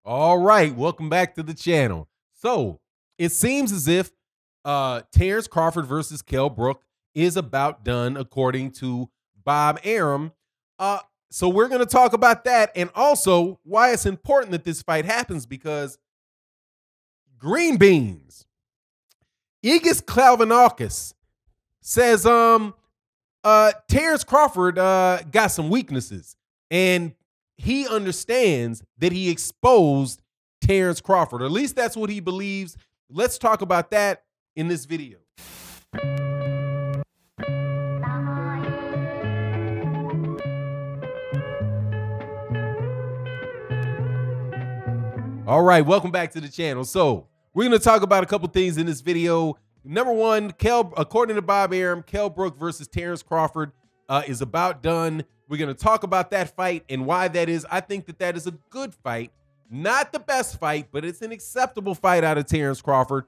All right, welcome back to the channel. So it seems as if Terence Crawford versus Kell Brook is about done, according to Bob Arum. So we're going to talk about that, and also why it's important that this fight happens, because green beans. Aegis Kalvanakis says Terence Crawford got some weaknesses, and he understands that he exposed Terence Crawford, or at least that's what he believes. Let's talk about that in this video. All right, welcome back to the channel. So we're going to talk about a couple things in this video. Number one, according to Bob Arum, Kell Brook versus Terence Crawford is about done. We're going to talk about that fight and why that is. I think that that is a good fight. Not the best fight, but it's an acceptable fight out of Terence Crawford.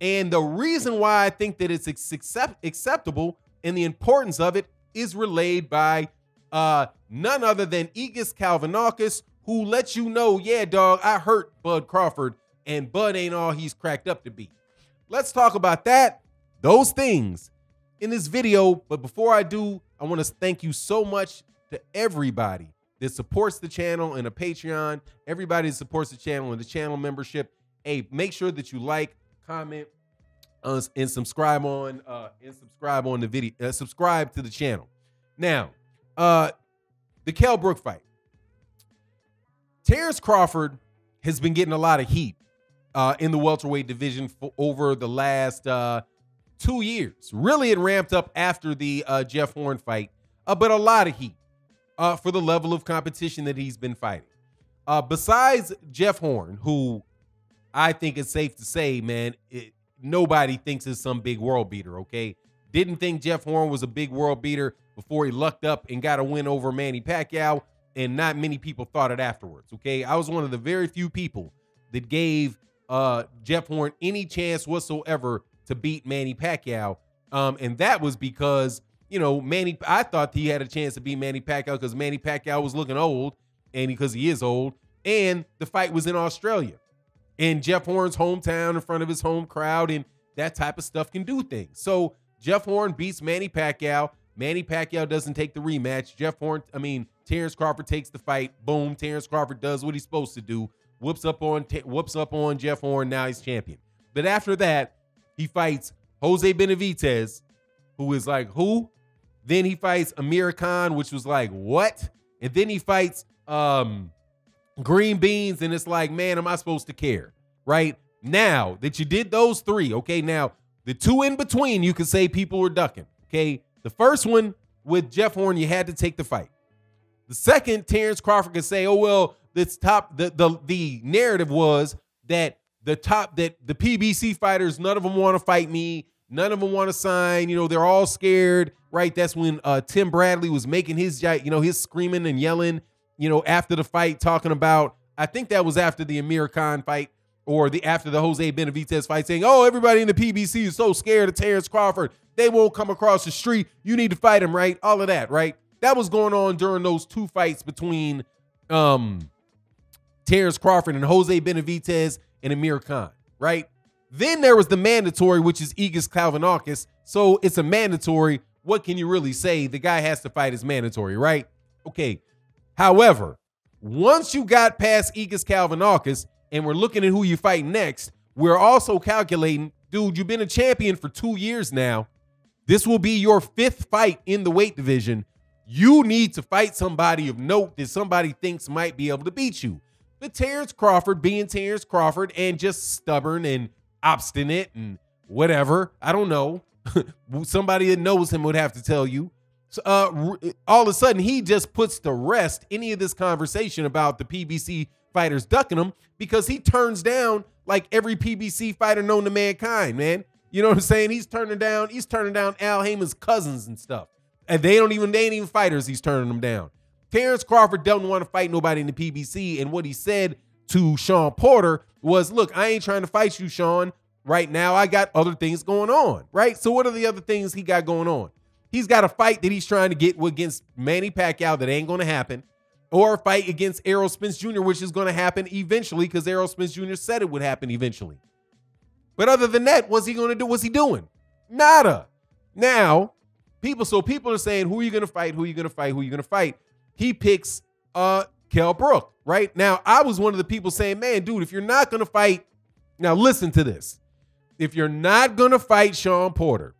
And the reason why I think that it's acceptable and the importance of it is relayed by none other than Aegis Kalvanakis, who lets you know, yeah, dog, I hurt Bud Crawford, and Bud ain't all he's cracked up to be. Let's talk about that, those things in this video. But before I do, I want to thank you so much to everybody that supports the channel and a Patreon, everybody that supports the channel and the channel membership. Hey, make sure that you like, comment, and subscribe on the video, subscribe to the channel. Now, the Kell Brook fight. Terence Crawford has been getting a lot of heat in the welterweight division for over the last 2 years. Really, it ramped up after the Jeff Horn fight, but a lot of heat for the level of competition that he's been fighting. Besides Jeff Horn, who I think it's safe to say, man, nobody thinks is some big world beater, okay? Didn't think Jeff Horn was a big world beater before he lucked up and got a win over Manny Pacquiao, and not many people thought it afterwards, okay? I was one of the very few people that gave Jeff Horn any chance whatsoever to beat Manny Pacquiao, and that was because, you know, I thought he had a chance to beat Manny Pacquiao because Manny Pacquiao was looking old, and because he is old, and the fight was in Australia, in Jeff Horn's hometown, in front of his home crowd, and that type of stuff can do things. So Jeff Horn beats Manny Pacquiao. Manny Pacquiao doesn't take the rematch. Terence Crawford takes the fight. Boom, Terence Crawford does what he's supposed to do. Whoops up on Jeff Horn. Now he's champion. But after that, he fights Jose Benavidez, who is like, who? Then he fights Amir Khan, which was like, what? And then he fights Green Beans, and it's like, man, am I supposed to care? Right? Now that you did those three, okay, now the two in between, you can say people were ducking, okay? The first one with Jeff Horn, you had to take the fight. The second, Terence Crawford can say, oh, well, the narrative was that the PBC fighters, none of them want to fight me. None of them want to sign. You know, they're all scared, right? That's when Tim Bradley was making his screaming and yelling, you know, after the fight, talking about, I think that was after the Amir Khan fight, or after the Jose Benavidez fight, saying, oh, everybody in the PBC is so scared of Terence Crawford. They won't come across the street. You need to fight him, right? All of that, right? That was going on during those two fights between Terence Crawford and Jose Benavidez and Amir Khan, right? Then there was the mandatory, which is Aegis Kalvanakis. So it's a mandatory. What can you really say? The guy has to fight as mandatory, right? Okay. However, once you got past Aegis Kalvanakis and we're looking at who you fight next, we're also calculating, dude, you've been a champion for 2 years now. This will be your 5th fight in the weight division. You need to fight somebody of note that somebody thinks might be able to beat you. But Terence Crawford, being Terence Crawford and just stubborn and obstinate and whatever, I don't know. Somebody that knows him would have to tell you. So, all of a sudden, he just puts to rest any of this conversation about the PBC fighters ducking him, because he turns down like every PBC fighter known to mankind, man. You know what I'm saying? He's turning down Al Heyman's cousins and stuff. And they ain't even fighters. He's turning them down. Terence Crawford doesn't want to fight nobody in the PBC. And what he said to Sean Porter was, look, I ain't trying to fight you, Sean. Right now, I got other things going on, right? So what are the other things he got going on? He's got a fight that he's trying to get against Manny Pacquiao that ain't going to happen. or fight against Errol Spence Jr., which is going to happen eventually because Errol Spence Jr. said it would happen eventually. But other than that, what's he going to do? What's he doing? Nada. Now, people are saying, who are you going to fight? Who are you going to fight? Who are you going to fight? He picks Kell Brook, right? Now, I was one of the people saying, man, dude, if you're not going to fight, now listen to this. If you're not going to fight Sean Porter,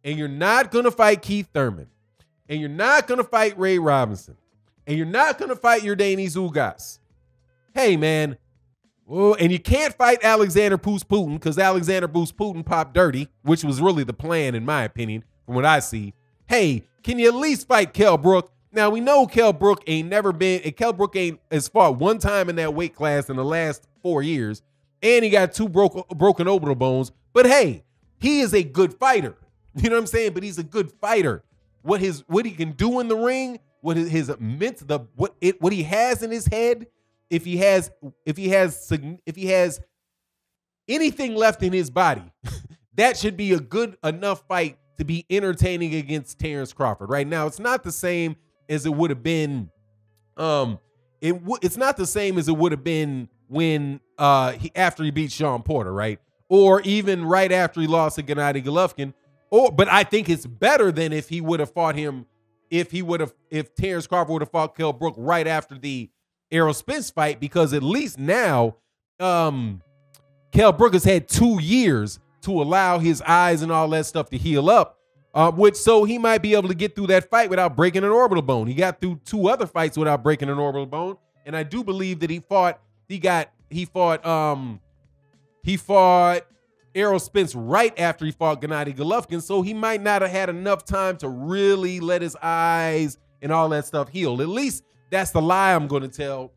and you're not going to fight Keith Thurman, and you're not going to fight Ray Robinson, and you're not going to fight Yordenis Ugas, hey, man, well, and you can't fight Alexander Putin because Alexander Putin popped dirty, which was really the plan, in my opinion, from what I see. Hey, can you at least fight Kell Brook? Now, we know Kell Brook Kell Brook has fought one time in that weight class in the last 4 years, and he got 2 broken orbital bones. But hey, he is a good fighter. You know what I'm saying? But he's a good fighter. What he can do in the ring, what he has in his head, if he has anything left in his body, that should be a good enough fight to be entertaining against Terence Crawford. Right now, it's not the same as it would have been. It's not the same as it would have been when after he beat Sean Porter, right? Or even right after he lost to Gennady Golovkin. But I think it's better than if he would have fought him, if Terence Crawford would have fought Kell Brook right after the Errol Spence fight, because at least now Kell Brook has had 2 years to allow his eyes and all that stuff to heal up, so he might be able to get through that fight without breaking an orbital bone. He got through 2 other fights without breaking an orbital bone, and I do believe that he fought Errol Spence right after he fought Gennady Golovkin, so he might not have had enough time to really let his eyes and all that stuff heal. At least that's the lie I'm going to tell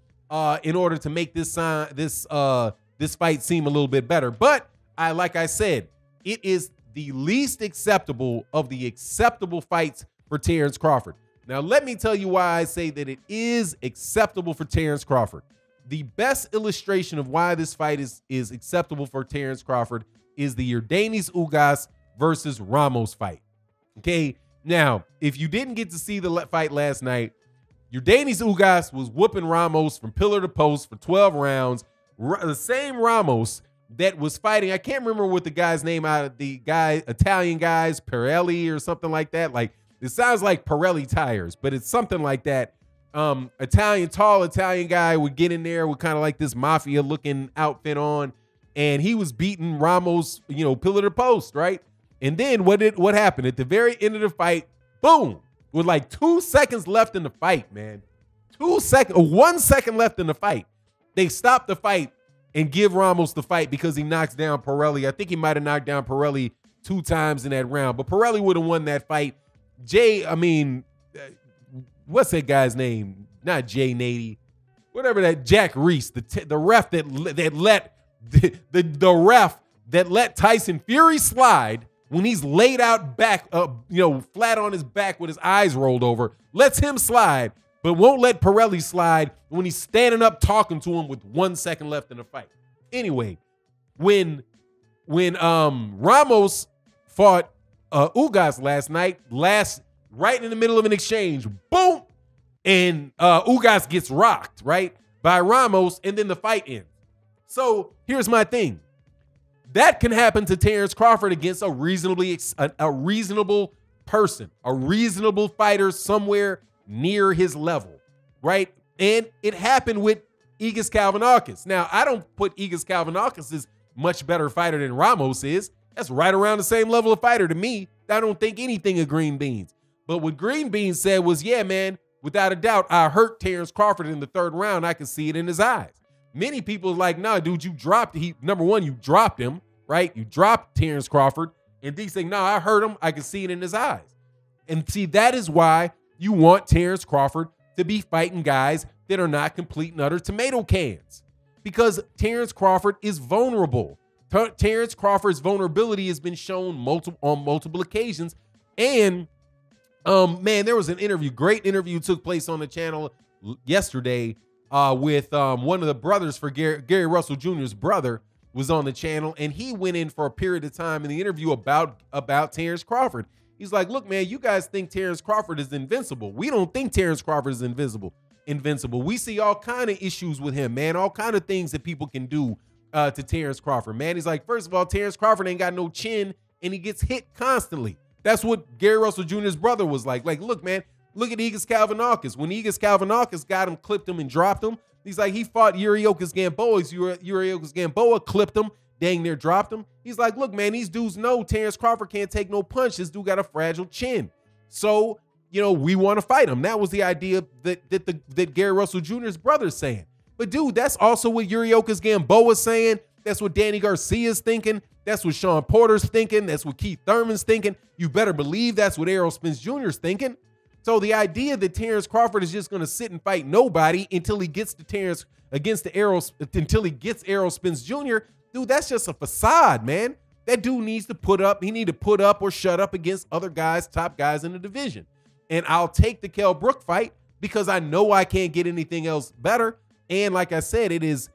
in order to make this fight seem a little bit better. But like I said, it is the least acceptable of the acceptable fights for Terence Crawford. Now, let me tell you why I say that it is acceptable for Terence Crawford. The best illustration of why this fight is acceptable for Terence Crawford is the Yordenis Ugas versus Ramos fight. Okay, now, if you didn't get to see the fight last night, Yordenis Ugas was whooping Ramos from pillar to post for 12 rounds. The same Ramos that was fighting, I can't remember what the guy's name out of the Italian guys, Pirelli or something like that. Like, it sounds like Pirelli tires, but it's something like that. Tall Italian guy would get in there with kind of like this mafia looking outfit on, and he was beating Ramos, pillar to post, right? And then what happened at the very end of the fight? Boom! With like 2 seconds left in the fight, man. 1 second left in the fight. They stopped the fight and give Ramos the fight because he knocks down Pirelli. I think he might have knocked down Pirelli 2 times in that round, but Pirelli would have won that fight. What's that guy's name? Not Jay Nady. Whatever that Jack Reese, the ref that let Tyson Fury slide when he's laid out back, flat on his back with his eyes rolled over, lets him slide, but won't let Pirelli slide when he's standing up talking to him with 1 second left in the fight. Anyway, when Ramos fought Ugas last night, right in the middle of an exchange, boom, and Ugas gets rocked, right, by Ramos, and then the fight ends. So here's my thing. That can happen to Terence Crawford against a reasonable person, a reasonable fighter somewhere near his level, right? And it happened with Egis Kalvinakis. Now, I don't put Egis Kalvinakis as much better fighter than Ramos is. That's right around the same level of fighter to me. I don't think anything of Green Beans. But what Green Beans said was, yeah, man, without a doubt, I hurt Terence Crawford in the 3rd round. I could see it in his eyes. Many people are like, nah, dude, you dropped. Number one, you dropped him, right? You dropped Terence Crawford. And D saying, no, I hurt him. I can see it in his eyes. And see, that is why you want Terence Crawford to be fighting guys that are not complete and utter tomato cans. Because Terence Crawford is vulnerable. Terence Crawford's vulnerability has been shown on multiple occasions. And man, there was an interview, great interview took place on the channel yesterday with one of the brothers for Gary Russell Jr.'s brother was on the channel, and he went in for a period of time in the interview about Terence Crawford. He's like, look, man, you guys think Terence Crawford is invincible. We don't think Terence Crawford is invincible. invincible. We see all kind of issues with him, man. All kind of things that people can do to Terence Crawford, man. He's like, first of all, Terence Crawford ain't got no chin, and he gets hit constantly. That's what Gary Russell Jr.'s brother was like. Like, look, man, look at Igis Kalvinakis. When Igis Kalvinakis got him, clipped him, and dropped him, he's like, he fought Yuriokis Gamboa. Yuriokis Gamboa clipped him, dang near dropped him. He's like, look, man, these dudes know Terence Crawford can't take no punch. This dude got a fragile chin. So, we want to fight him. That was the idea that Gary Russell Jr.'s brother's saying. But, dude, that's also what Yuriokis Gamboa's saying. That's what Danny Garcia's thinking. That's what Sean Porter's thinking. That's what Keith Thurman's thinking. You better believe that's what Errol Spence Jr.'s thinking. So the idea that Terence Crawford is just going to sit and fight nobody until he gets to until he gets Errol Spence Jr., dude, that's just a facade, man. That dude needs to put up. He need to put up or shut up against other guys, top guys in the division. And I'll take the Kell Brook fight because I know I can't get anything else better. And like I said, it is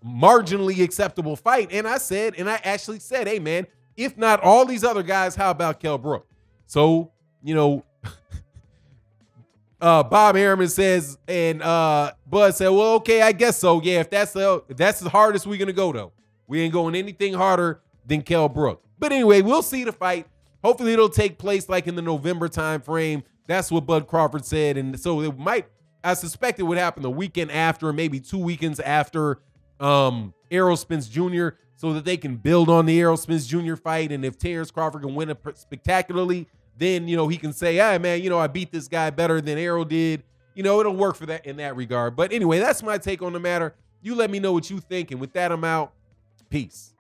marginally acceptable fight. And I actually said, hey, man, if not all these other guys, how about Kell Brook? So, Bob Harriman says, and Bud said, well, okay, I guess so. Yeah, if that's the hardest we're going to go, though. We ain't going anything harder than Kell Brook. But anyway, we'll see the fight. Hopefully it'll take place like in the November time frame. That's what Bud Crawford said. And so I suspect it would happen the weekend after, maybe 2 weekends after Errol Spence Jr., so that they can build on the Errol Spence Jr. fight. And if Terence Crawford can win it spectacularly, then, he can say, hey, man, I beat this guy better than Errol did. It'll work for that in that regard. But anyway, that's my take on the matter. You let me know what you think. And with that, I'm out. Peace.